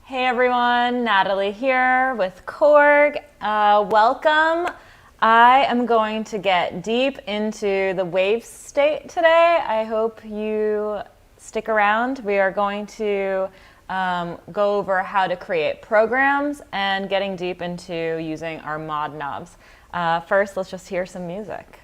Hey everyone, Natalie here with KORG. Welcome. I am going to get deep into the wave state today. I hope you stick around. We are going to go over how to create programs and getting deep into using our mod knobs. First, let's just hear some music.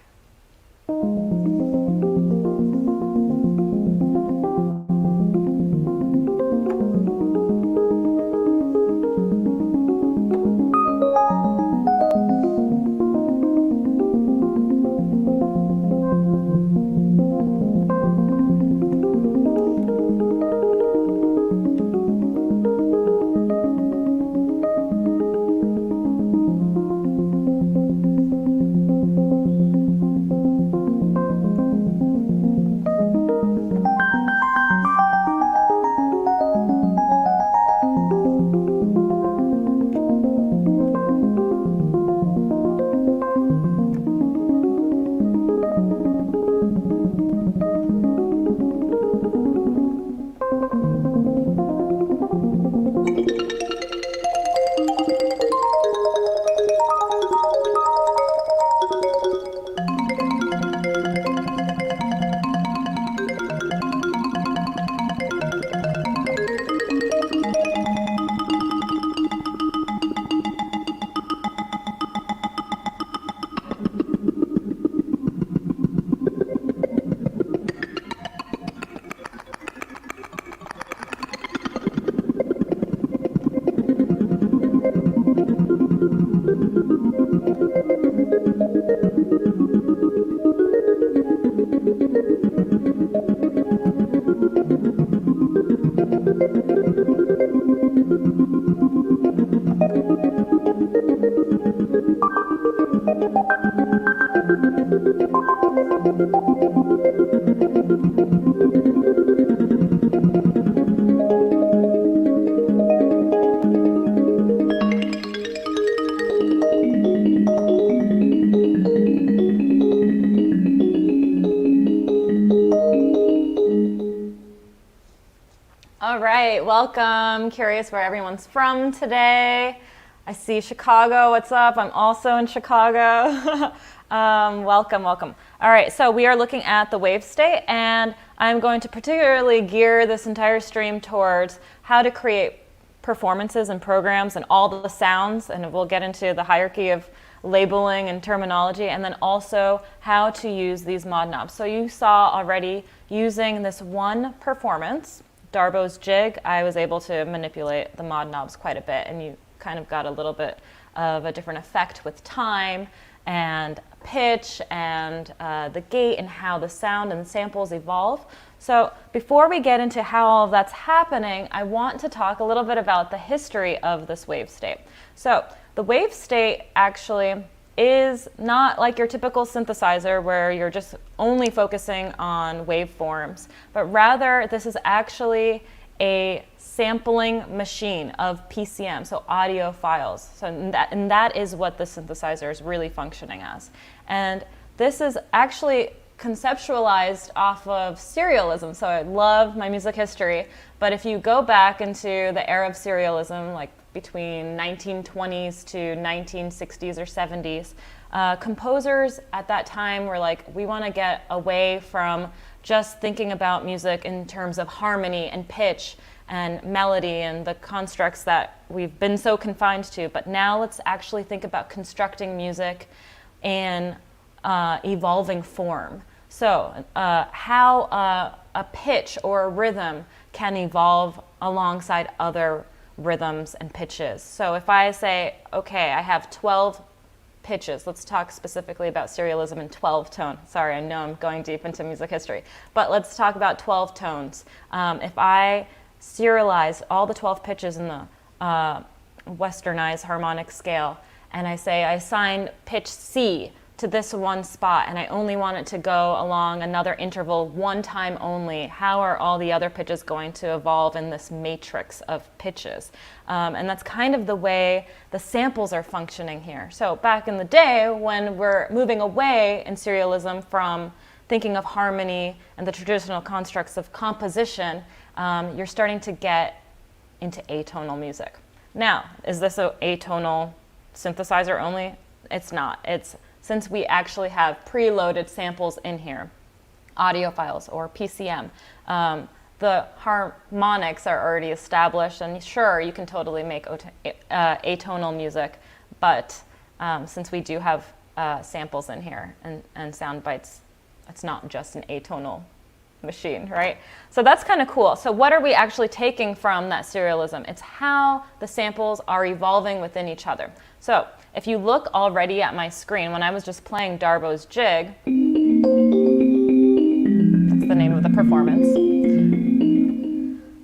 All right, welcome. Curious where everyone's from today. I see Chicago, what's up? I'm also in Chicago. Welcome, welcome. All right, so we are looking at the wave state, and I'm going to particularly gear this entire stream towards how to create performances and programs and all the sounds, and we'll get into the hierarchy of labeling and terminology, and then also how to use these mod knobs. So you saw already using this one performance, Darbo's jig, I was able to manipulate the mod knobs quite a bit, and you kind of got a little bit of a different effect with time and pitch and the gate and how the sound and samples evolve. So before we get into how all of that's happening, I want to talk a little bit about the history of this wave state. So the wave state actually is not like your typical synthesizer where you're just only focusing on waveforms, but rather this is actually a sampling machine of PCM, so audio files. So and that is what the synthesizer is really functioning as. And this is actually conceptualized off of serialism. So I love my music history, but if you go back into the era of serialism, like between 1920s to 1960s or 70s, composers at that time were like, we want to get away from just thinking about music in terms of harmony and pitch and melody and the constructs that we've been so confined to, but now let's actually think about constructing music in evolving form. So how a pitch or a rhythm can evolve alongside other rhythms and pitches. So if I say, okay, I have 12 pitches, let's talk specifically about serialism in 12 tone. Sorry, I know I'm going deep into music history, but let's talk about 12 tones. If I serialize all the 12 pitches in the westernized harmonic scale, and I say I assign pitch C to this one spot, and I only want it to go along another interval one time only, how are all the other pitches going to evolve in this matrix of pitches? And that's kind of the way the samples are functioning here. So back in the day, when we're moving away in serialism from thinking of harmony and the traditional constructs of composition, you're starting to get into atonal music. Now, is this an atonal synthesizer only? It's not. It's since we actually have preloaded samples in here, audio files or PCM, the harmonics are already established, and sure, you can totally make atonal music, but since we do have samples in here and sound bites, it's not just an atonal machine, right? So that's kind of cool. So what are we actually taking from that serialism? It's how the samples are evolving within each other. So if you look already at my screen, when I was just playing Darbo's jig, that's the name of the performance,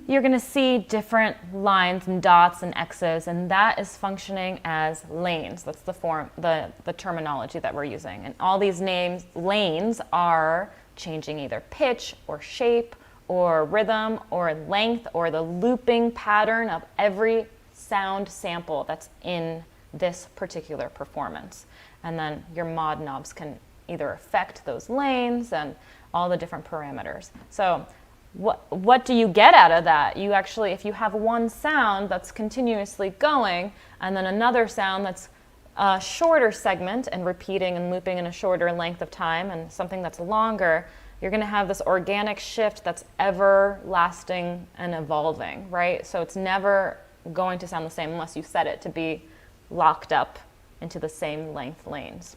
you're going to see different lines and dots and X's, and that is functioning as lanes. That's the terminology that we're using. And all these lanes are changing either pitch or shape or rhythm or length or the looping pattern of every sound sample that's in this particular performance. And then your mod knobs can either affect those lanes and all the different parameters. So what do you get out of that? You actually, if you have one sound that's continuously going and then another sound that's a shorter segment and repeating and looping in a shorter length of time and something that's longer, you're going to have this organic shift that's everlasting and evolving, right? So it's never going to sound the same unless you set it to be locked up into the same length lanes.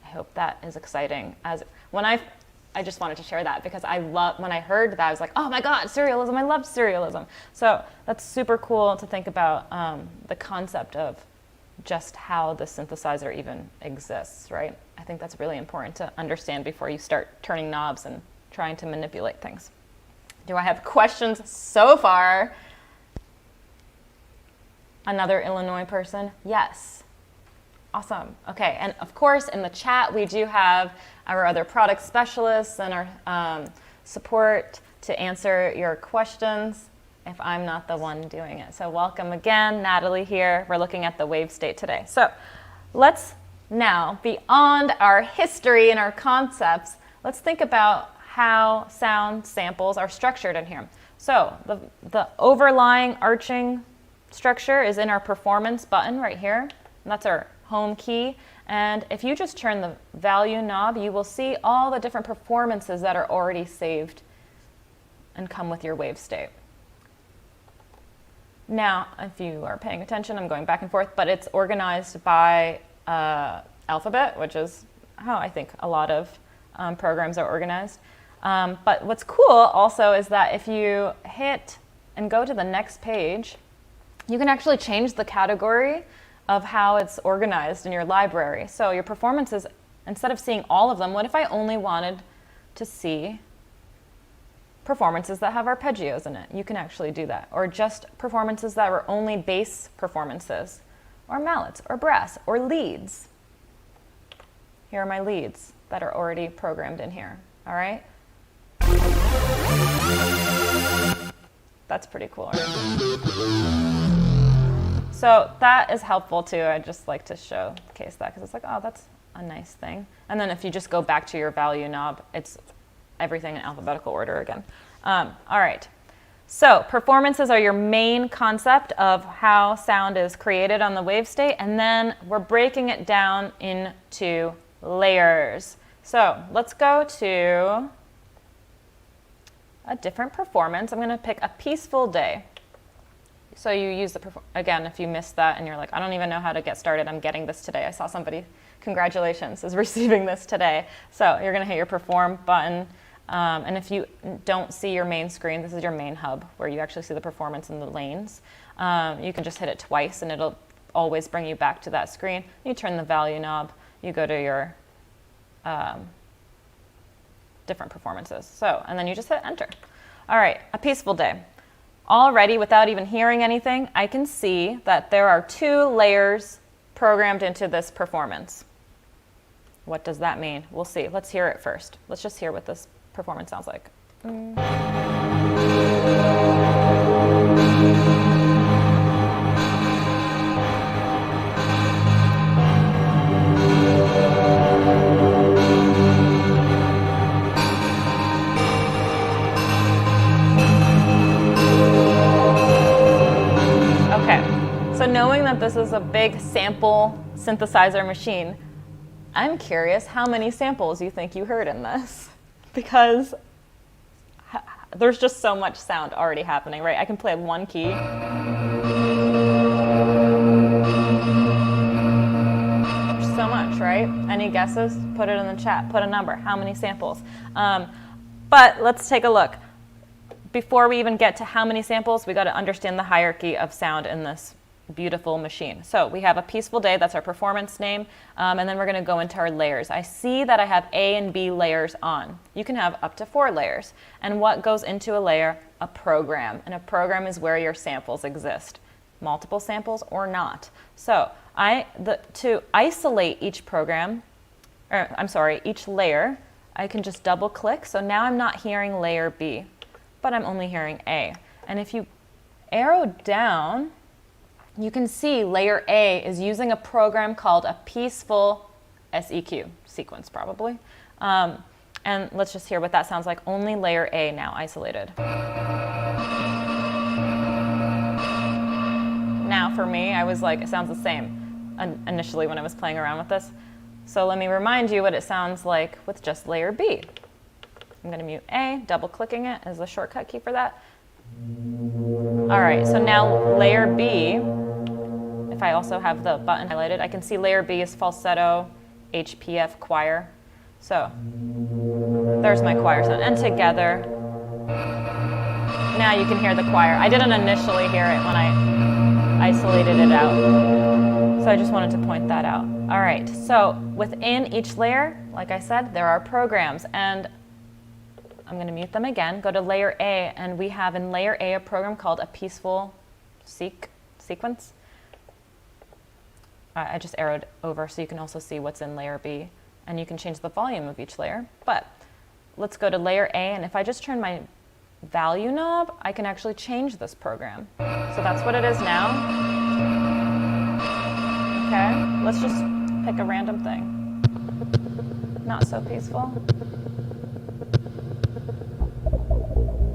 I hope that is exciting. I just wanted to share that because when I heard that, I was like, oh my God, serialism, I love serialism. So that's super cool to think about the concept of just how the synthesizer even exists, right? I think that's really important to understand before you start turning knobs and trying to manipulate things. Do I have questions so far? Another Illinois person? Yes. Awesome. Okay, and of course in the chat we do have our other product specialists and our support to answer your questions if I'm not the one doing it. So welcome again, Natalie here. We're looking at the wavestate today. So let's now, beyond our history and our concepts, let's think about how sound samples are structured in here. So the overlying arching structure is in our performance button right here, and that's our home key. And if you just turn the value knob, you will see all the different performances that are already saved and come with your wavestate. Now, if you are paying attention, I'm going back and forth, but it's organized by alphabet, which is how I think a lot of programs are organized. But what's cool also is that if you hit and go to the next page, you can actually change the category of how it's organized in your library. So your performances, instead of seeing all of them, what if I only wanted to see performances that have arpeggios in it? You can actually do that. Or just performances that were only bass performances, or mallets, or brass, or leads. Here are my leads that are already programmed in here, all right? That's pretty cool, right? So that is helpful too. I just like to showcase that because it's like, oh, that's a nice thing. And then if you just go back to your value knob, it's everything in alphabetical order again. All right. So performances are your main concept of how sound is created on the wavestate, and then we're breaking it down into layers. So let's go to a different performance. I'm going to pick a peaceful day. So you use again, if you missed that and you're like, I don't even know how to get started, I'm getting this today. I saw somebody, congratulations, is receiving this today. So you're going to hit your perform button. And if you don't see your main screen, this is your main hub where you actually see the performance in the lanes. You can just hit it twice and it'll always bring you back to that screen. You turn the value knob, you go to your different performances. So, and then you just hit enter. All right, a peaceful day. Already, without even hearing anything, I can see that there are 2 layers programmed into this performance. What does that mean? We'll see. Let's hear it first. Let's just hear what this performance sounds like. Okay, so knowing that this is a big sample synthesizer machine, I'm curious how many samples you think you heard in this, because there's just so much sound already happening, right? I can play one key. So much, right? Any guesses? Put it in the chat. Put a number. How many samples? But let's take a look. Before we even get to how many samples, we got to understand the hierarchy of sound in this beautiful machine. So we have a peaceful day. That's our performance name. And then we're going to go into our layers. I see that I have A and B layers on. You can have up to 4 layers. And what goes into a layer? A program. And a program is where your samples exist. Multiple samples or not. So to isolate each program, each layer, I can just double click. So now I'm not hearing layer B, but I'm only hearing A. And if you arrow down, you can see layer A is using a program called a peaceful SEQ, sequence probably. And let's just hear what that sounds like. Only layer A now isolated. Now for me, I was like, it sounds the same initially when I was playing around with this. So let me remind you what it sounds like with just layer B. I'm going to mute A, double clicking it is the shortcut key for that. All right, so now layer B, if I also have the button highlighted, I can see layer B is falsetto, HPF, choir. So there's my choir sound. And together, now you can hear the choir. I didn't initially hear it when I isolated it out. So I just wanted to point that out. All right, so within each layer, like I said, there are programs. And I'm going to mute them again, go to layer A, and we have in layer A a program called a peaceful sequence. I just arrowed over so you can also see what's in layer B, and you can change the volume of each layer. But let's go to layer A, and if I just turn my value knob, I can actually change this program. So that's what it is now. Okay, let's just pick a random thing. Not so peaceful.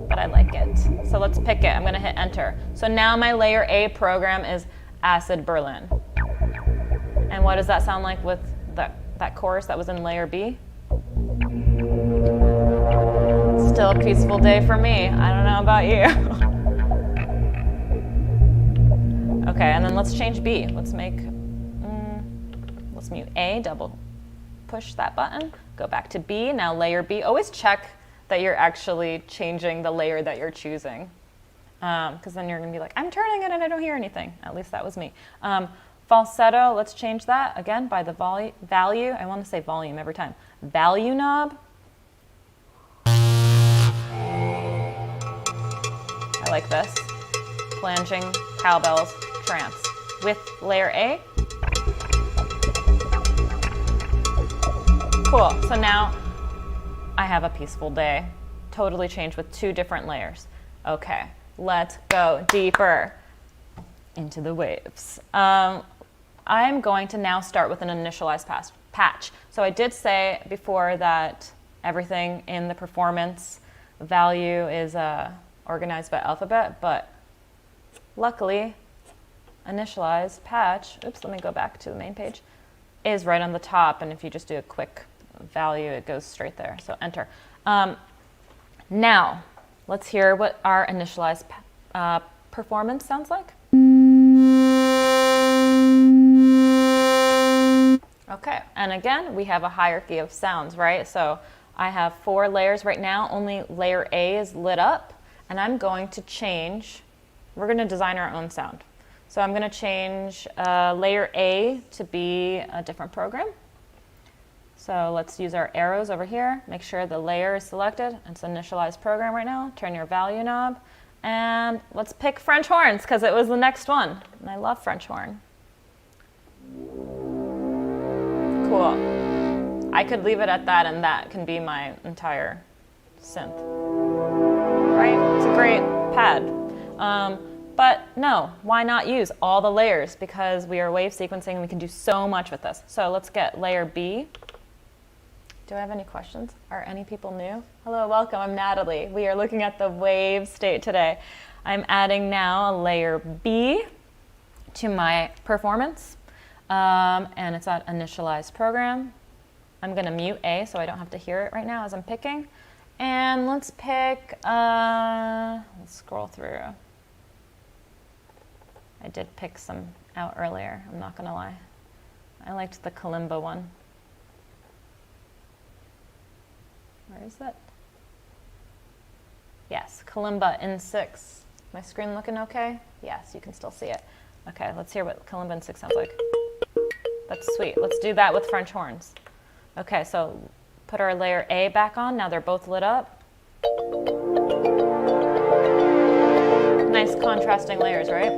But I like it. So let's pick it. I'm going to hit enter. So now my layer A program is Acid Berlin. And what does that sound like with that chorus that was in layer B? Still a peaceful day for me. I don't know about you. Okay, and then let's change B. Let's mute A, double push that button, go back to B. Now layer B. Always check that you're actually changing the layer that you're choosing. Because then you're going to be like, I'm turning it and I don't hear anything. At least that was me. Falsetto, let's change that again by the value. I want to say volume every time. Value knob. I like this. Flanging, cowbells, trance. With layer A. Cool. So now I have a peaceful day. Totally changed with 2 different layers. Okay, let's go deeper into the waves. I'm going to now start with an initialized patch. So I did say before that everything in the performance value is organized by alphabet, but luckily initialized patch, oops, let me go back to the main page, is right on the top, and if you just do a quick value, it goes straight there. So enter. Now, let's hear what our initialized performance sounds like. Okay, and again, we have a hierarchy of sounds, right? So I have 4 layers right now. Only layer A is lit up, and I'm going to change. We're going to design our own sound. So I'm going to change layer A to be a different program. So let's use our arrows over here. Make sure the layer is selected. It's initialized program right now. Turn your value knob. And let's pick French horns because it was the next one. And I love French horn. Cool. I could leave it at that, and that can be my entire synth. Right? It's a great pad. But no, why not use all the layers? Because we are wave sequencing and we can do so much with this. So let's get layer B. Do I have any questions? Are any people new? Hello, welcome, I'm Natalie. We are looking at the wave state today. I'm adding now a layer B. to my performance, and it's at Initialized Program. I'm going to mute A so I don't have to hear it right now as I'm picking. And let's pick, let's scroll through. I did pick some out earlier, I'm not going to lie. I liked the kalimba one. Where is it? Yes, kalimba in 6. My screen looking okay? Yes, you can still see it. Okay, let's hear what kalimba in 6 sounds like. That's sweet. Let's do that with French horns. Okay, so put our layer A back on. Now they're both lit up. Nice contrasting layers, right?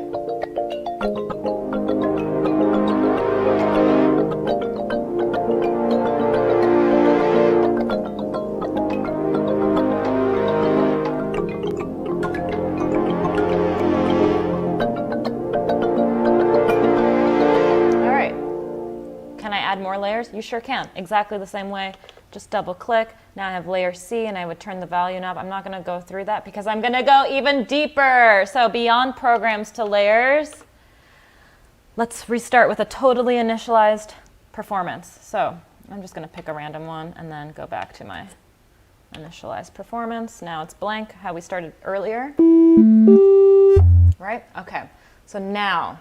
More layers? You sure can. Exactly the same way. Just double click. Now I have layer C and I would turn the value knob. I'm not going to go through that because I'm going to go even deeper. So beyond programs to layers, let's restart with a totally initialized performance. So I'm just going to pick a random one and then go back to my initialized performance. Now it's blank, how we started earlier. Right? Okay. So now,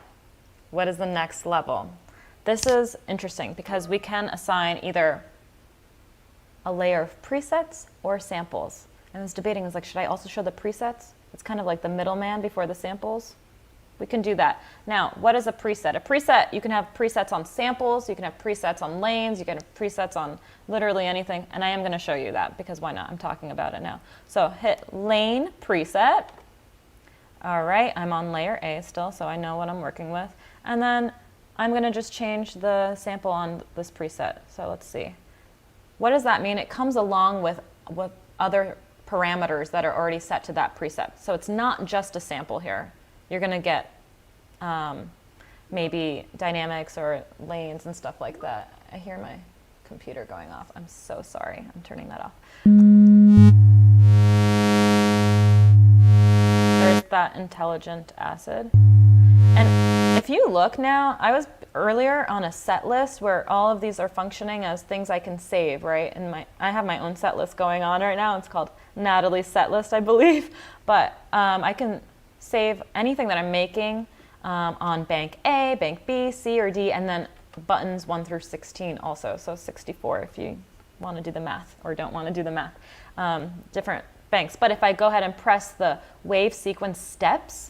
what is the next level? This is interesting because we can assign either a layer of presets or samples. And I was debating, should I also show the presets? It's kind of like the middleman before the samples. We can do that. Now, what is a preset? A preset, you can have presets on samples, you can have presets on lanes, you can have presets on literally anything. And I am going to show you that because why not? I'm talking about it now. So hit lane preset. All right, I'm on layer A still, so I know what I'm working with. And then I'm going to just change the sample on this preset. So let's see. What does that mean? It comes along with other parameters that are already set to that preset. So it's not just a sample here. You're going to get maybe dynamics or lanes and stuff like that. I hear my computer going off. I'm so sorry. I'm turning that off. There's that intelligent acid. And if you look now, I was earlier on a set list where all of these are functioning as things I can save, right? And I have my own set list going on right now. It's called Natalie's set list, I believe. But I can save anything that I'm making on bank A, bank B, C, or D, and then buttons 1 through 16 also. So 64 if you want to do the math or don't want to do the math. Different banks. But if I go ahead and press the wave sequence steps,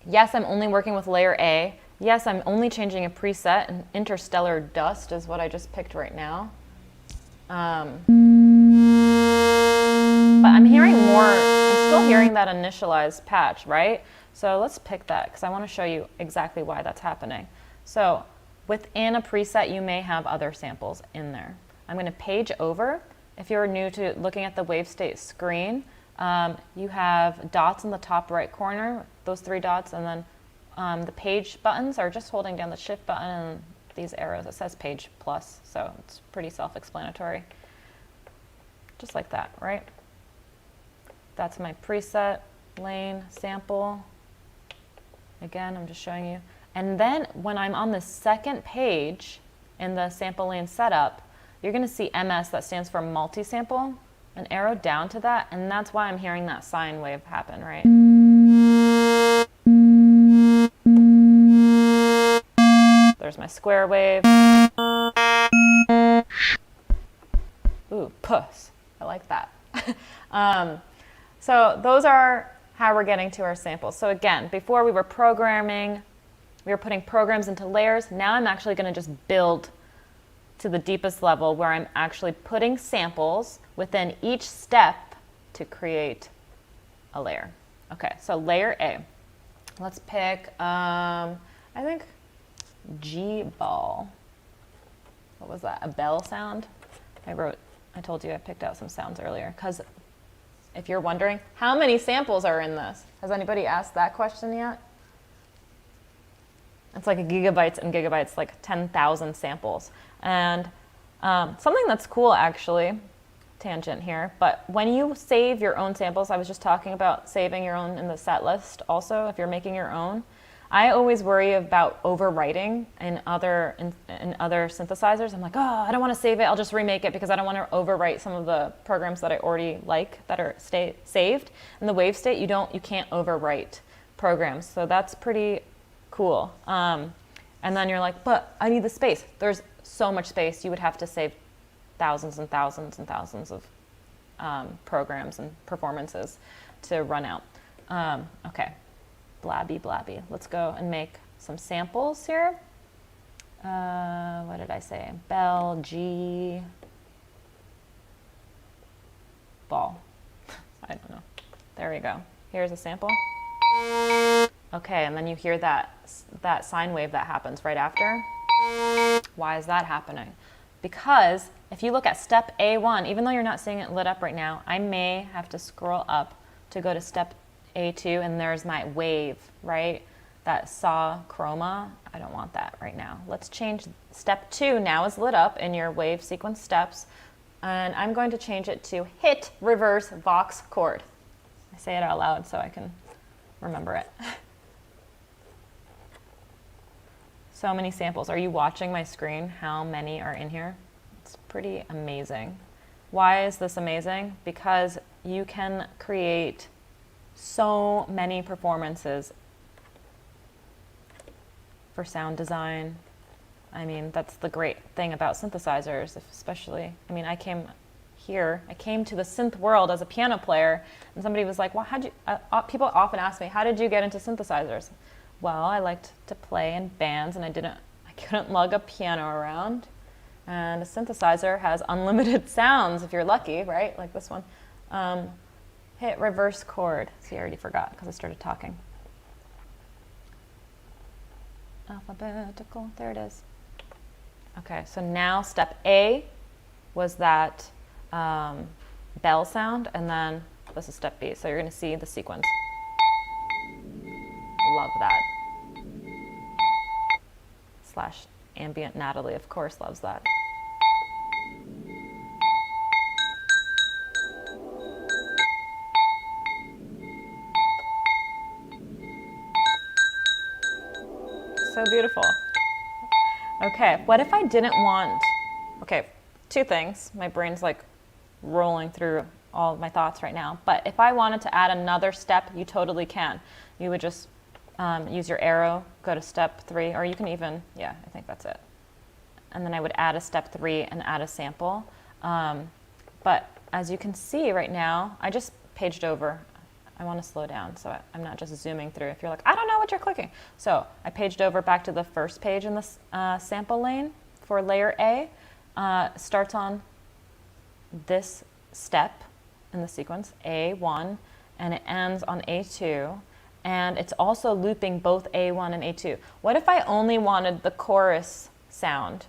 yes, I'm only working with layer A. Yes, I'm only changing a preset, and interstellar dust is what I just picked right now. But I'm hearing more, I'm still hearing that initialized patch, right? So let's pick that because I want to show you exactly why that's happening. So within a preset, you may have other samples in there. I'm going to page over. If you're new to looking at the wavestate screen, you have dots in the top right corner, those 3 dots, and then the page buttons are just holding down the shift button and these arrows. It says page plus, so it's pretty self-explanatory. Just like that, right? That's my preset, lane, sample. Again, I'm just showing you. And then when I'm on the second page in the sample lane setup, you're going to see MS, that stands for multi-sample, an arrow down to that, and that's why I'm hearing that sine wave happen, right? There's my square wave. Ooh, puss. I like that. So those are how we're getting to our samples. So again, before we were programming, we were putting programs into layers. Now I'm actually going to just build to the deepest level where I'm actually putting samples within each step to create a layer. Okay, so layer A. Let's pick, I think, G-ball. What was that? A bell sound? I told you I picked out some sounds earlier because if you're wondering, how many samples are in this? Has anybody asked that question yet? It's like gigabytes and gigabytes, like 10,000 samples. And something that's cool, actually, tangent here, but when you save your own samples, I was just talking about saving your own in the set list also, if you're making your own, I always worry about overwriting in other synthesizers. I'm like, oh, I don't want to save it. I'll just remake it because I don't want to overwrite some of the programs that I already like that are saved. In the wavestate, you can't overwrite programs, so that's pretty cool. And then you're like, but I need the space. There's so much space. You would have to save thousands and thousands and thousands of programs and performances to run out. Okay. Blabby. Let's go and make some samples here. What did I say? Bell, G, ball. I don't know. There we go. Here's a sample. Okay, and then you hear that sine wave that happens right after. Why is that happening? Because if you look at step A1, even though you're not seeing it lit up right now, I may have to scroll up to go to step A2, and there's my wave, right? That saw chroma. I don't want that right now. Let's change step 2 now is lit up in your wave sequence steps, and I'm going to change it to hit reverse vox chord. I say it out loud so I can remember it. So many samples. Are you watching my screen? How many are in here? It's pretty amazing. Why is this amazing? Because you can create so many performances for sound design. I mean, that's the great thing about synthesizers, especially. I mean, I came to the synth world as a piano player, and somebody was like, well, people often ask me, how did you get into synthesizers? Well, I liked to play in bands, and I couldn't lug a piano around. And a synthesizer has unlimited sounds if you're lucky, right? Like this one. Hit reverse chord. See, I already forgot because I started talking. Alphabetical. There it is. Okay, so now step A was that bell sound, and then this is step B. So you're going to see the sequence. Love that. Slash ambient Natalie, of course, loves that. So beautiful. Okay, what if I didn't want, okay, two things. My brain's like rolling through all of my thoughts right now. But if I wanted to add another step, you totally can. You would just use your arrow, go to step 3, or you can even, yeah, I think that's it. And then I would add a step 3 and add a sample. But as you can see right now, I just paged over. I want to slow down so I'm not just zooming through. If you're like, I don't know what you're clicking. So I paged over back to the first page in this sample lane for layer A. Starts on this step in the sequence, A1, and it ends on A2. And it's also looping both A1 and A2. What if I only wanted the chorus sound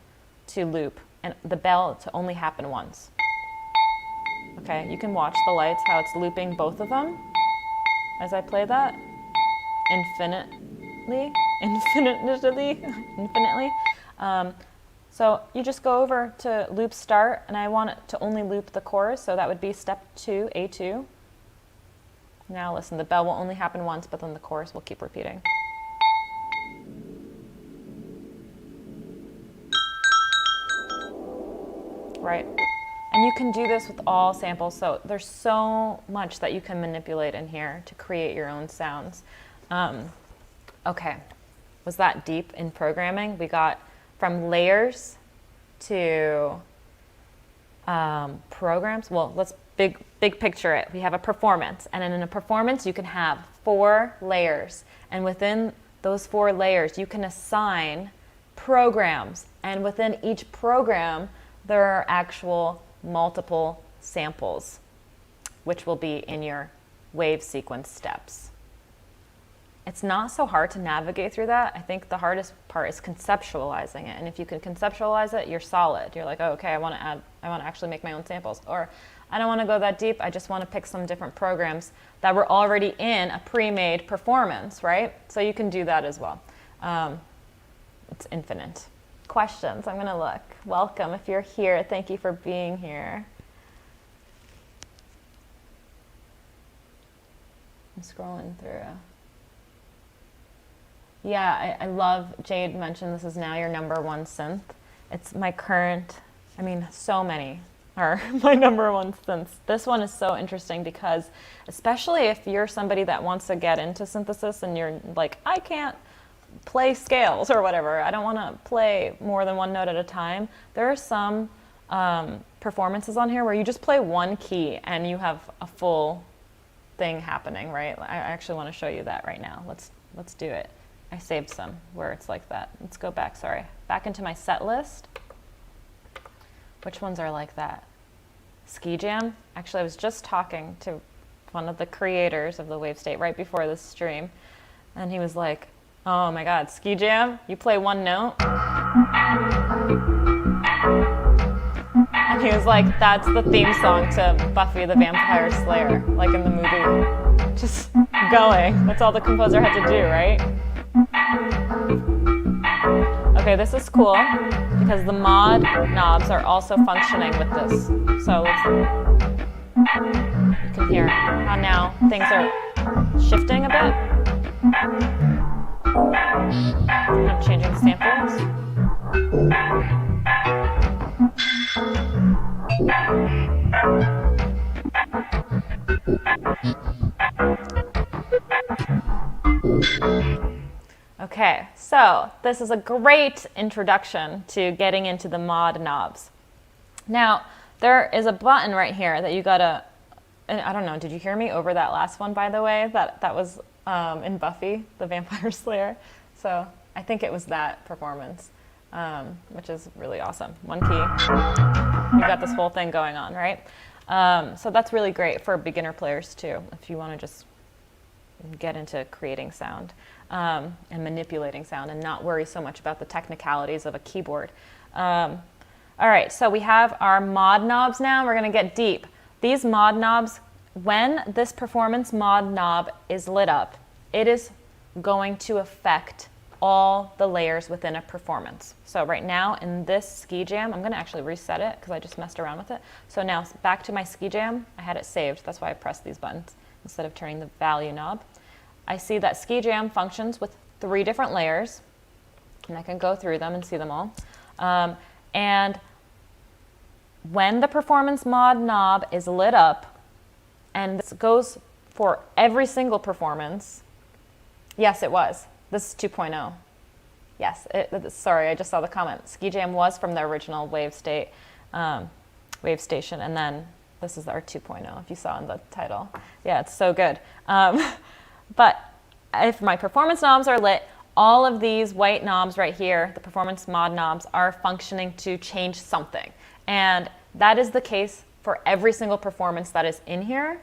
to loop and the bell to only happen once? Okay, you can watch the lights, how it's looping both of them as I play that infinitely. So you just go over to loop start, and I want it to only loop the chorus, so that would be step 2, A2. Now listen, the bell will only happen once, but then the chorus will keep repeating. Right? And you can do this with all samples, so there's so much that you can manipulate in here to create your own sounds. Okay, was that deep in programming? We got from layers to programs. Well, let's big picture it. We have a performance, and in a performance you can have 4 layers, and within those 4 layers you can assign programs, and within each program there are actual multiple samples, which will be in your wave sequence steps. It's not so hard to navigate through that. I think the hardest part is conceptualizing it. And if you can conceptualize it, you're solid. You're like, oh, okay, I want to actually make my own samples. Or I don't want to go that deep. I just want to pick some different programs that were already in a pre-made performance, right? So you can do that as well. It's infinite. Questions? I'm going to look. Welcome if you're here. Thank you for being here. I'm scrolling through. Yeah, I love, Jade mentioned this is now your #1 synth. It's my current, I mean, so many are my #1 synths. This one is so interesting because, especially if you're somebody that wants to get into synthesis and you're like, I can't play scales or whatever, I don't want to play more than one note at a time. There are some performances on here where you just play one key and you have a full thing happening, right? I actually want to show you that right now. Let's do it. I saved some where it's like that. Let's go back, back into my set list. Which ones are like that? Ski Jam. Actually, I was just talking to one of the creators of the wavestate right before this stream, and he was like, oh my God, Ski Jam? You play one note? And he was like, that's the theme song to Buffy the Vampire Slayer, like in the movie. Just going. That's all the composer had to do, right? Okay, this is cool because the mod knobs are also functioning with this. So you can hear how now things are shifting a bit. I'm changing samples. Okay, so this is a great introduction to getting into the mod knobs. Now, there is a button right here that you gotta, and I don't know, did you hear me over that last one, by the way? That was in Buffy the Vampire Slayer. So I think it was that performance, which is really awesome. One key, you've got this whole thing going on, right? So that's really great for beginner players too, if you wanna just get into creating sound. And manipulating sound and not worry so much about the technicalities of a keyboard. All right, so we have our mod knobs now. We're going to get deep. These mod knobs, when this performance mod knob is lit up, it is going to affect all the layers within a performance. So right now in this Ski Jam, I'm going to actually reset it because I just messed around with it. So now back to my Ski Jam. I had it saved. That's why I pressed these buttons instead of turning the value knob. I see that Ski Jam functions with 3 different layers, and I can go through them and see them all. And when the performance mod knob is lit up, and this goes for every single performance, yes, it was. This is 2.0. Yes, sorry, I just saw the comment. Ski Jam was from the original wave station, and then this is our 2.0, if you saw in the title. Yeah, it's so good. But if my performance knobs are lit, all of these white knobs right here, the performance mod knobs, are functioning to change something. And that is the case for every single performance that is in here.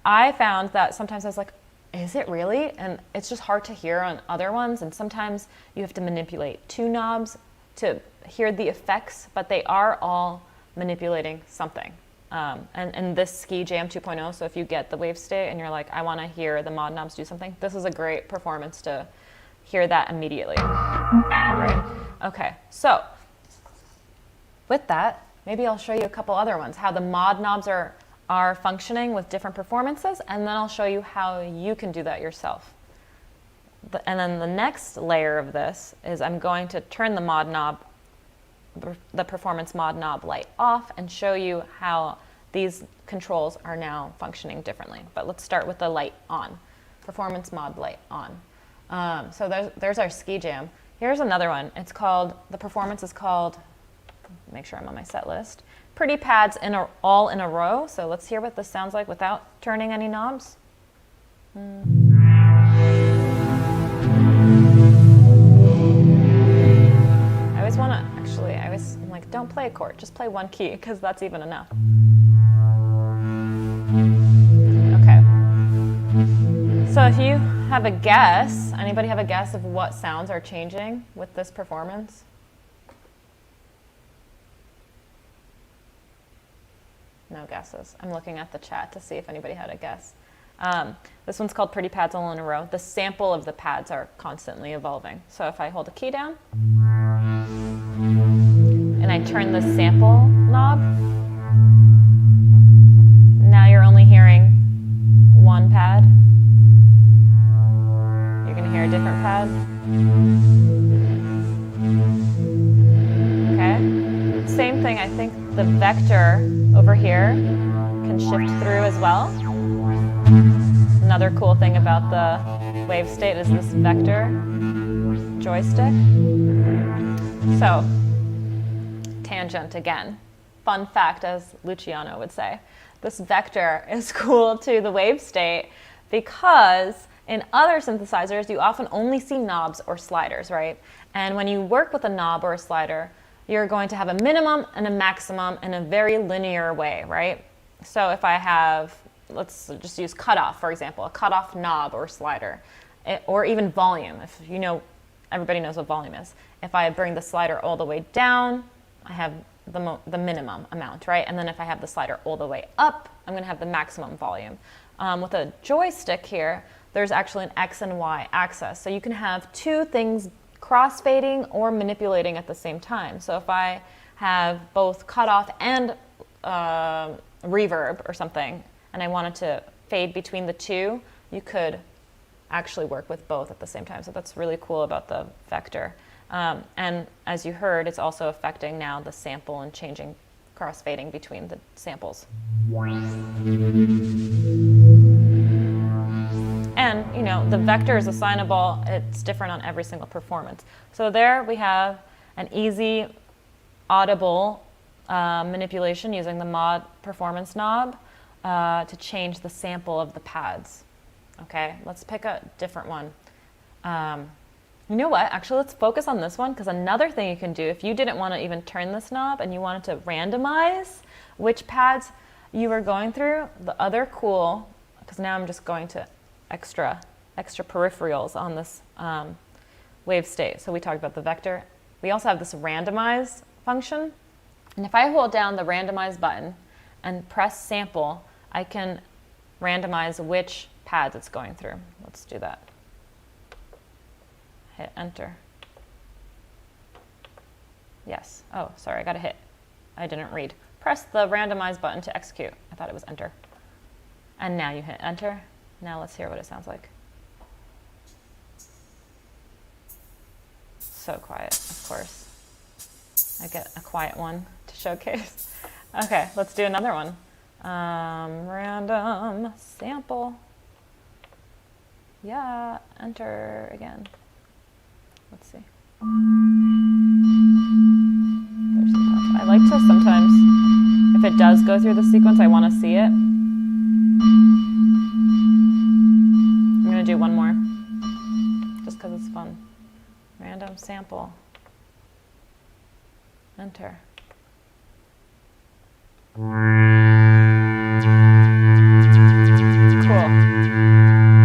I found that sometimes I was like, is it really? And it's just hard to hear on other ones. And sometimes you have to manipulate 2 knobs to hear the effects, but they are all manipulating something. And this Ski Jam 2.0, so if you get the wave state and you're like, I want to hear the mod knobs do something, this is a great performance to hear that immediately. Right? Okay, so with that, maybe I'll show you a couple other ones, how the mod knobs are functioning with different performances, and then I'll show you how you can do that yourself. And then the next layer of this is I'm going to turn the mod knob, the performance mod knob light off, and show you how these controls are now functioning differently. But let's start with the light on, performance mod light on. So there's our Ski Jam. Here's another one. It's called, the performance is called, make sure I'm on my set list, Pretty Pads all in a row. So let's hear what this sounds like without turning any knobs. I'm like, don't play a chord, just play one key, because that's even enough. Okay. So if you have a guess, anybody have a guess of what sounds are changing with this performance? No guesses. I'm looking at the chat to see if anybody had a guess. This one's called Pretty Pads All in a Row. The sample of the pads are constantly evolving. So if I hold a key down, and I turn the sample knob, now you're only hearing one pad. You're going to hear near a different pad. Okay. Same thing, I think the vector over here can shift through as well. Another cool thing about the wave state is this vector joystick. So, tangent again. Fun fact, as Luciano would say. This vector is cool to the wave state because in other synthesizers, you often only see knobs or sliders, right? And when you work with a knob or a slider, you're going to have a minimum and a maximum in a very linear way, right? So if I have, let's just use cutoff, for example, a cutoff knob or slider, or even volume. If you know, everybody knows what volume is. If I bring the slider all the way down, I have the minimum amount, right? And then if I have the slider all the way up, I'm going to have the maximum volume. With a joystick here, there's actually an X and Y axis. So you can have two things crossfading or manipulating at the same time. So if I have both cutoff and reverb or something, and I wanted to fade between the two, you could actually work with both at the same time. So that's really cool about the vector. And as you heard, it's also affecting now the sample and changing crossfading between the samples. And, you know, the vector is assignable. It's different on every single performance. So there we have an easy, audible manipulation using the mod performance knob to change the sample of the pads. Okay, let's pick a different one. You know what? Actually, let's focus on this one, because another thing you can do, if you didn't want to even turn this knob and you wanted to randomize which pads you were going through, the other cool, because now I'm just going to extra peripherals on this wave state. So we talked about the vector. We also have this randomize function. And if I hold down the randomize button and press sample, I can randomize which pads it's going through. Let's do that. Hit enter. Yes. Oh, sorry, I got to hit. I didn't read. Press the randomize button to execute. I thought it was enter. And now you hit enter. Now let's hear what it sounds like. So quiet, of course. I get a quiet one to showcase. Okay, let's do another one. Random sample. Yeah, enter again. Let's see. There's some touch. I like to sometimes, if it does go through the sequence, I want to see it. I'm going to do one more, just because it's fun. Random sample. Enter. Cool.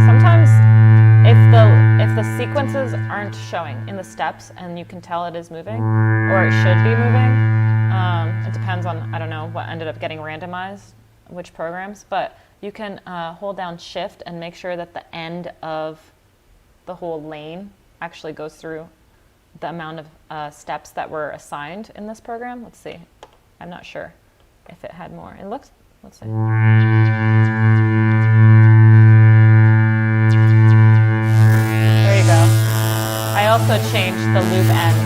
Sometimes if the sequences aren't showing in the steps and you can tell it is moving, or it should be moving, it depends on, I don't know, what ended up getting randomized, which programs, but you can hold down shift and make sure that the end of the whole lane actually goes through the amount of steps that were assigned in this program. Let's see. I'm not sure if it had more. It looks, let's see. There you go. I also changed the loop end.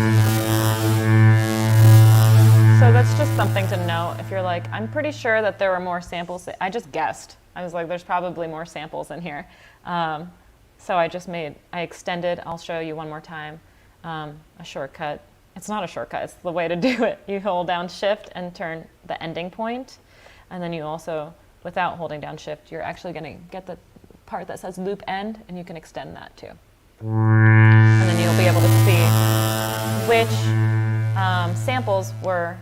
So that's just something to know if you're like, I'm pretty sure that there were more samples. I just guessed. I was like, there's probably more samples in here. So I extended, I'll show you one more time, a shortcut. It's not a shortcut, it's the way to do it. You hold down shift and turn the ending point. And then you also, without holding down shift, you're actually gonna get the part that says loop end, and you can extend that too. And then you'll be able to see which samples were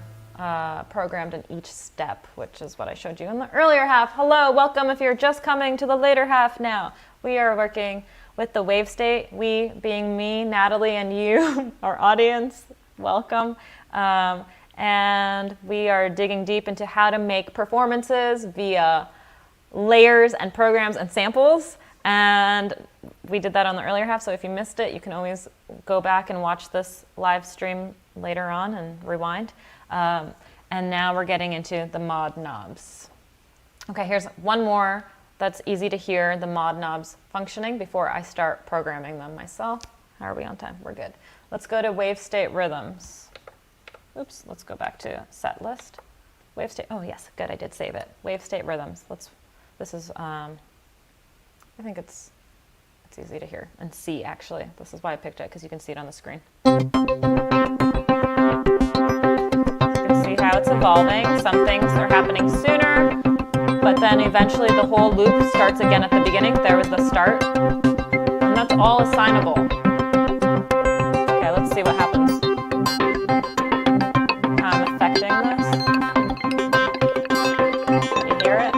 programmed in each step, which is what I showed you in the earlier half. Hello, welcome if you're just coming to the later half now. We are working with the wave state, we being me, Natalie, and you, our audience, welcome. And we are digging deep into how to make performances via layers and programs and samples. And we did that on the earlier half, so if you missed it, you can always go back and watch this live stream later on and rewind. And now we're getting into the mod knobs. Okay, here's one more that's easy to hear the mod knobs functioning before I start programming them myself. How are we on time? We're good. Let's go to wavestate rhythms. Oops, let's go back to set list. Wavestate, oh yes, good, I did save it. Wavestate rhythms. This is, I think it's easy to hear and see actually. This is why I picked it, because you can see it on the screen. You can see how it's evolving. Some things are happening sooner, but then eventually the whole loop starts again at the beginning. There was the start, and that's all assignable. Okay, let's see what happens. I'm affecting this. You hear it?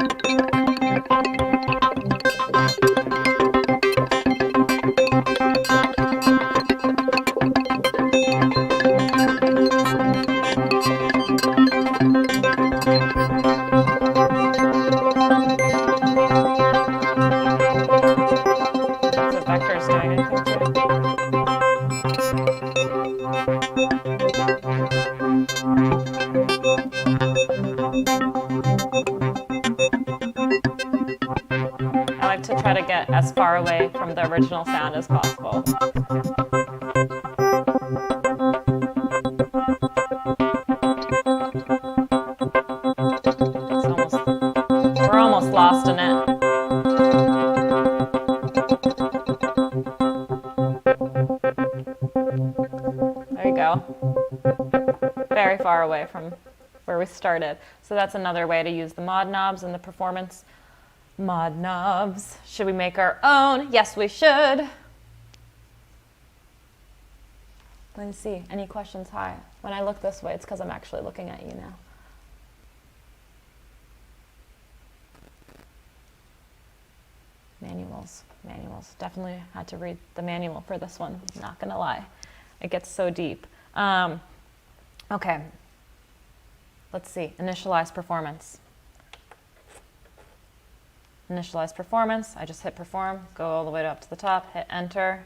Try to get as far away from the original sound as possible. We're almost lost in it. There you go. Very far away from where we started. So that's another way to use the mod knobs and the performance mod knobs. Should we make our own? Yes, we should. Let's see. Any questions? Hi. When I look this way, it's because I'm actually looking at you now. Manuals. Definitely had to read the manual for this one. Not gonna lie. It gets so deep. Okay. Let's see. Initialize performance. Initialize performance. I just hit perform, go all the way up to the top, hit enter.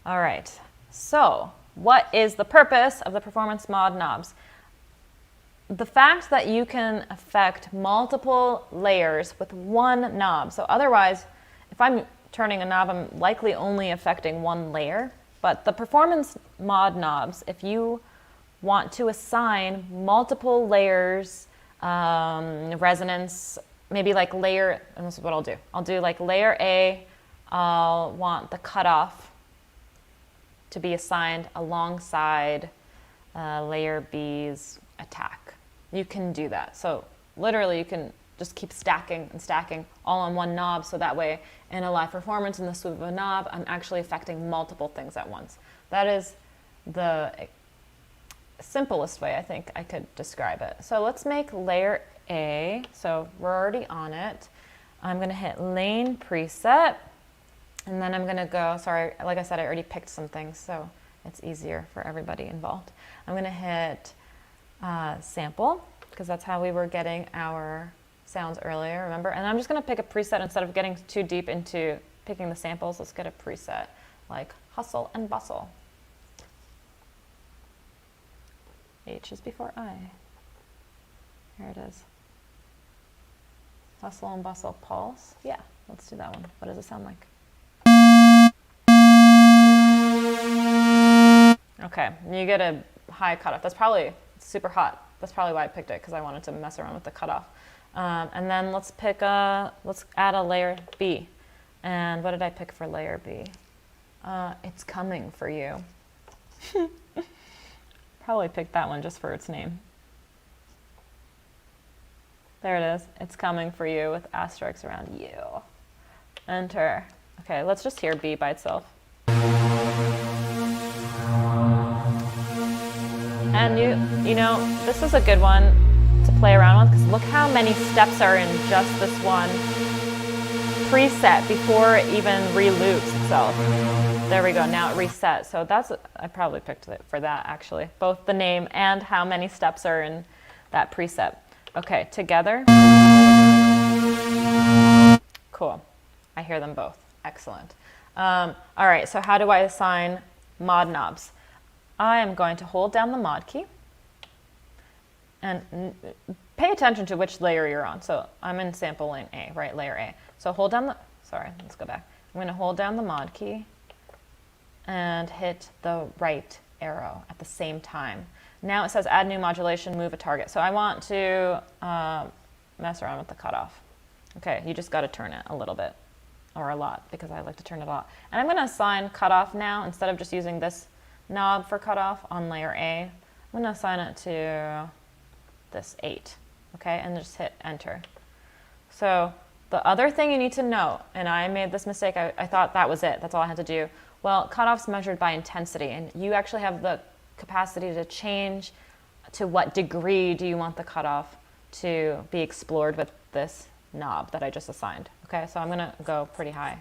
All right, so what is the purpose of the performance mod knobs? The fact that you can affect multiple layers with one knob. So otherwise, if I'm turning a knob, I'm likely only affecting one layer. But the performance mod knobs, if you want to assign multiple layers, resonance, maybe like layer, and this is what I'll do. I'll do like layer A, I'll want the cutoff to be assigned alongside layer B's attack. You can do that. So literally you can just keep stacking and stacking all on one knob, so that way in a live performance in the swoop of a knob, I'm actually affecting multiple things at once. That is the simplest way I think I could describe it. So let's make layer A, so we're already on it. I'm gonna hit lane preset, and then I'm gonna go, sorry, like I said, I already picked some things, so it's easier for everybody involved. I'm gonna hit sample, because that's how we were getting our sounds earlier, remember? And I'm just gonna pick a preset instead of getting too deep into picking the samples. Let's get a preset like hustle and bustle. H is before I. Here it is. Hustle and bustle pulse. Yeah, let's do that one. What does it sound like? Okay, you get a high cutoff. That's probably super hot. That's probably why I picked it, because I wanted to mess around with the cutoff. And then let's add a layer B. And what did I pick for layer B? It's coming for you. Probably picked that one just for its name. There it is. It's coming for you with asterisks around you. Enter. Okay, let's just hear B by itself. And you know, this is a good one to play around with, because look how many steps are in just this one preset before it even re-loops itself. There we go, now it resets. So I probably picked it for that actually. Both the name and how many steps are in that preset. Okay, together. Cool, I hear them both, excellent. All right, so how do I assign mod knobs? I am going to hold down the mod key and pay attention to which layer you're on. So I'm in sample lane A, right, layer A. So hold down the, sorry, let's go back. I'm going to hold down the mod key and hit the right arrow at the same time. Now it says add new modulation, move a target. So I want to mess around with the cutoff. Okay, you just got to turn it a little bit, or a lot, because I like to turn it a lot. And I'm going to assign cutoff now, instead of just using this knob for cutoff on layer A. I'm going to assign it to this 8, okay, and just hit enter. So the other thing you need to know, and I made this mistake, I thought that was it, that's all I had to do. Well, cutoff's measured by intensity, and you actually have the capacity to change to what degree do you want the cutoff to be explored with this knob that I just assigned. Okay, so I'm going to go pretty high,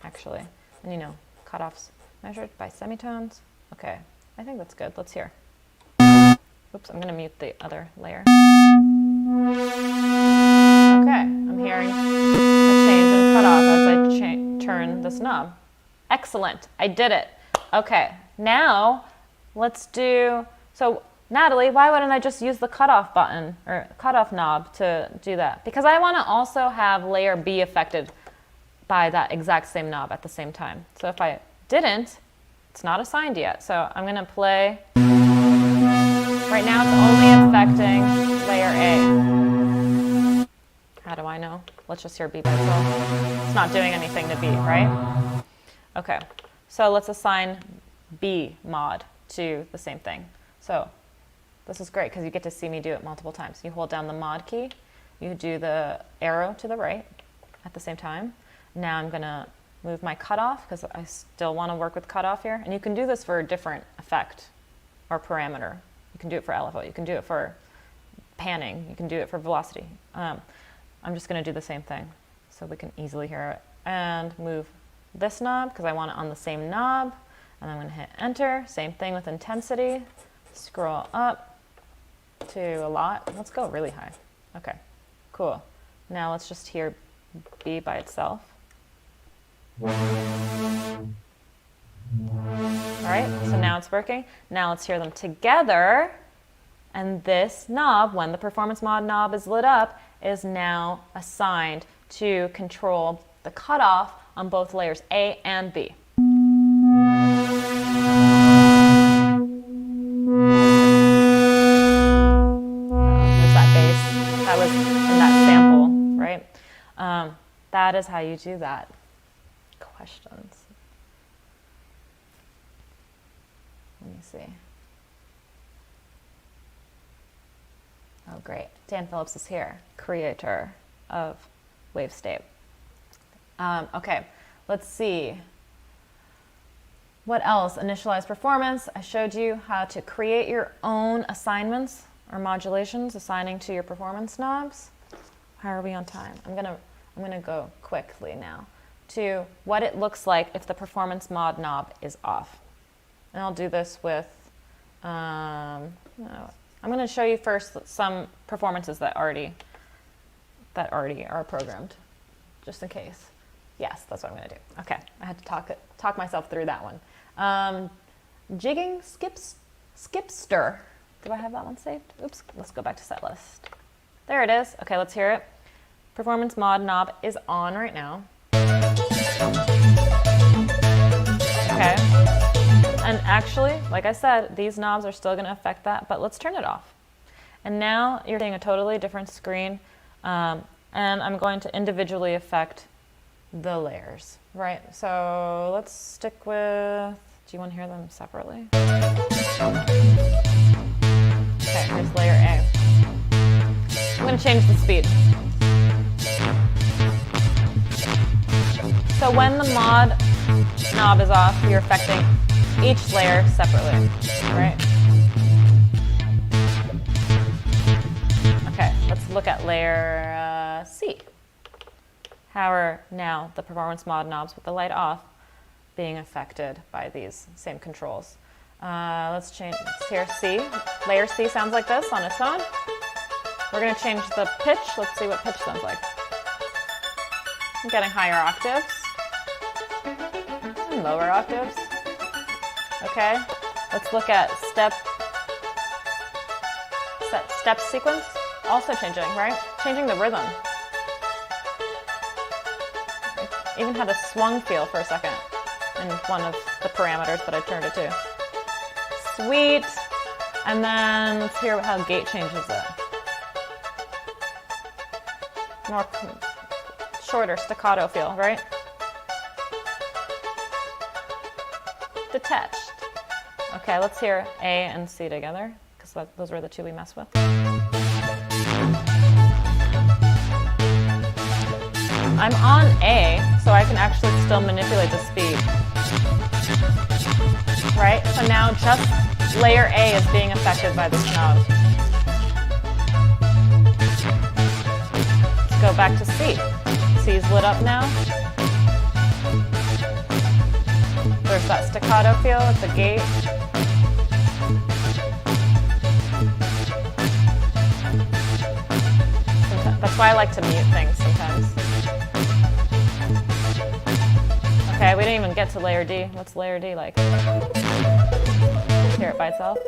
actually. And you know, cutoff's measured by semitones. Okay, I think that's good. Let's hear. Oops, I'm going to mute the other layer. Okay, I'm hearing a change in cutoff as I turn this knob. Excellent, I did it. Okay, now let's do, so Natalie, why wouldn't I just use the cutoff button or cutoff knob to do that? Because I want to also have layer B affected by that exact same knob at the same time. So if I didn't, it's not assigned yet. So I'm going to play. Right now it's only affecting layer A. How do I know? Let's just hear B by itself. It's not doing anything to B, right? Okay, so let's assign B mod to the same thing. So this is great because you get to see me do it multiple times. You hold down the mod key, you do the arrow to the right at the same time. Now I'm going to move my cutoff because I still want to work with cutoff here. And you can do this for a different effect or parameter. You can do it for LFO, you can do it for panning, you can do it for velocity. I'm just going to do the same thing so we can easily hear it. And move this knob because I want it on the same knob. And I'm going to hit enter. Same thing with intensity. Scroll up to a lot. Let's go really high. Okay, cool. Now let's just hear B by itself. All right, so now it's working. Now let's hear them together. And this knob, when the performance mod knob is lit up, is now assigned to control the cutoff on both layers A and B. That is how you do that. Questions? Let me see. Oh, great. Dan Phillips is here, creator of wavestate. Okay, let's see. What else? Initialized performance. I showed you how to create your own assignments or modulations, assigning to your performance knobs. How are we on time? I'm gonna go quickly now to what it looks like if the performance mod knob is off. And I'll do this with, I'm gonna show you first some performances that already are programmed, just in case. Yes, that's what I'm gonna do. Okay, I had to talk myself through that one. Jigging skipster. Do I have that one saved? Oops, let's go back to set list. There it is. Okay, let's hear it. Performance mod knob is on right now. Okay. And actually, like I said, these knobs are still going to affect that, but let's turn it off. And now you're seeing a totally different screen, and I'm going to individually affect the layers, right? So let's stick with, do you want to hear them separately? Okay, here's layer A. I'm going to change the speed. So when the mod knob is off, you're affecting each layer separately, right? Okay, let's look at layer C. How are now the performance mod knobs with the light off being affected by these same controls? Let's change, let's hear C. Layer C sounds like this on its own. We're going to change the pitch. Let's see what pitch sounds like. I'm getting higher octaves and lower octaves. Okay, let's look at step sequence. also changing, right? Changing the rhythm. It even had a swung feel for a second in one of the parameters that I turned it to. Sweet. And then let's hear how gate changes it. More shorter staccato feel, right? Detached. Okay, let's hear A and C together, because those were the two we messed with. I'm on A, so I can actually still manipulate the speed. Right? So now just layer A is being affected by this knob. Let's go back to C. C's lit up now. There's that staccato feel at the gate. That's why I like to mute things sometimes. Okay, we didn't even get to layer D. What's layer D like? Let's hear it by itself.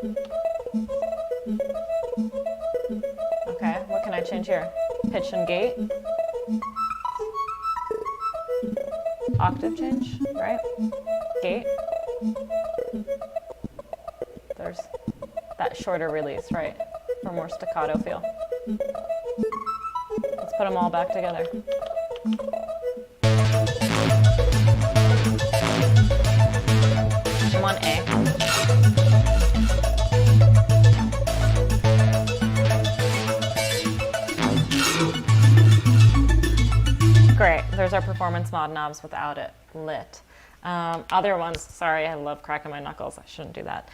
Okay, what can I change here? Pitch and gate. Octave change, right? Gate. There's that shorter release, right? For more staccato feel. Let's put them all back together. I'm on A. Great, there's our performance mod knobs without it lit. Other ones, sorry, I love cracking my knuckles. I shouldn't do that.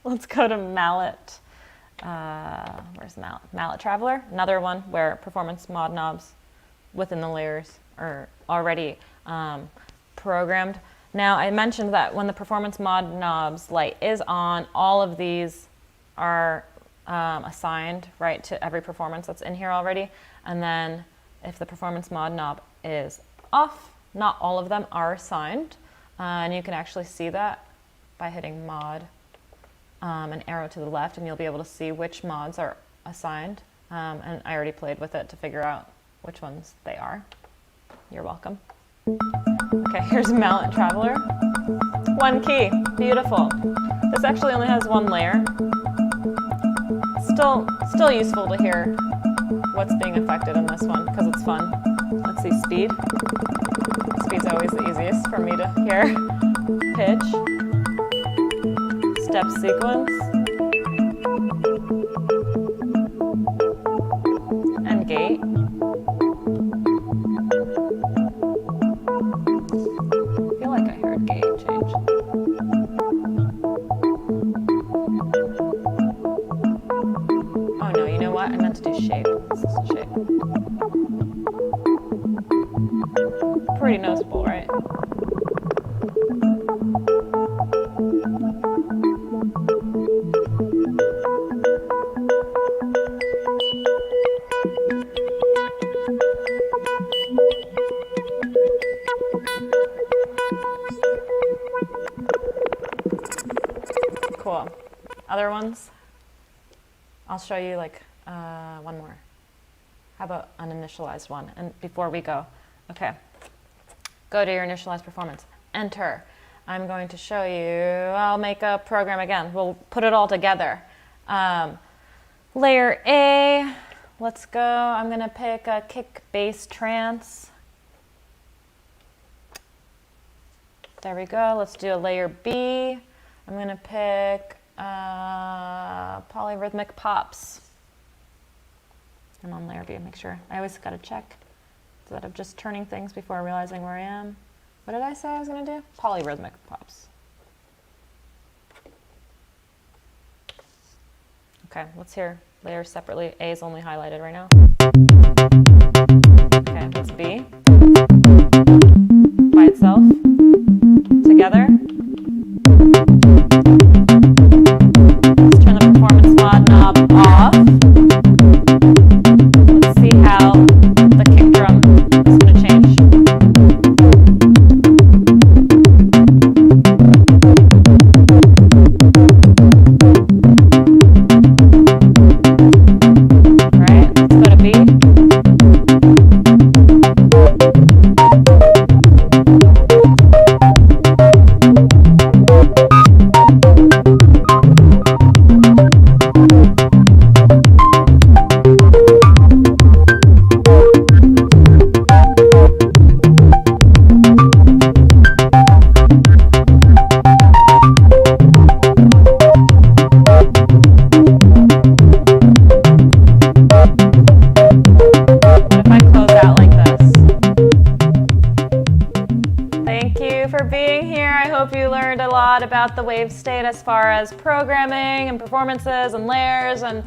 Let's go to Mallet. Where's Mallet? Mallet Traveler, another one where performance mod knobs within the layers are already programmed. Now, I mentioned that when the performance mod knobs light is on, all of these are assigned, right, to every performance that's in here already. And then if the performance mod knob is off, not all of them are assigned. And you can actually see that by hitting mod, an arrow to the left, and you'll be able to see which mods are assigned. And I already played with it to figure out which ones they are. You're welcome. Okay, here's Mallet Traveler. One key, beautiful. This actually only has one layer. Still useful to hear what's being affected in this one because it's fun. Let's see, speed. Speed's always the easiest for me to hear. Pitch. Step sequence. And gate. I feel like I heard gate change. Oh no, you know what? I meant to do shape. This is shape. Pretty noticeable, right? Cool. Other ones? I'll show you like one more. How about an initialized one? And before we go, okay, go to your initialized performance. Enter. I'm going to show you, I'll make a program again. We'll put it all together. Layer A, let's go. I'm going to pick a kick bass trance. There we go. Let's do a layer B. I'm going to pick polyrhythmic pops. I'm on layer B, make sure. I always got to check so that I'm just turning things before realizing where I am. What did I say I was going to do? Polyrhythmic pops. Okay, let's hear layers separately. A is only highlighted right now. Okay, that's B. By itself. Together. Let's turn the performance mod knob off. Let's see how the kick drum is going to change. about the wave state as far as programming and performances and layers and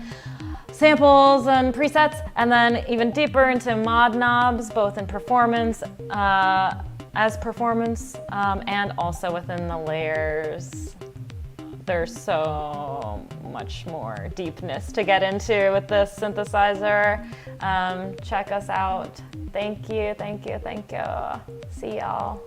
samples and presets, and then even deeper into mod knobs, both in performance, as performance, and also within the layers. There's so much more deepness to get into with this synthesizer. Check us out. Thank you, thank you, thank you. See y'all.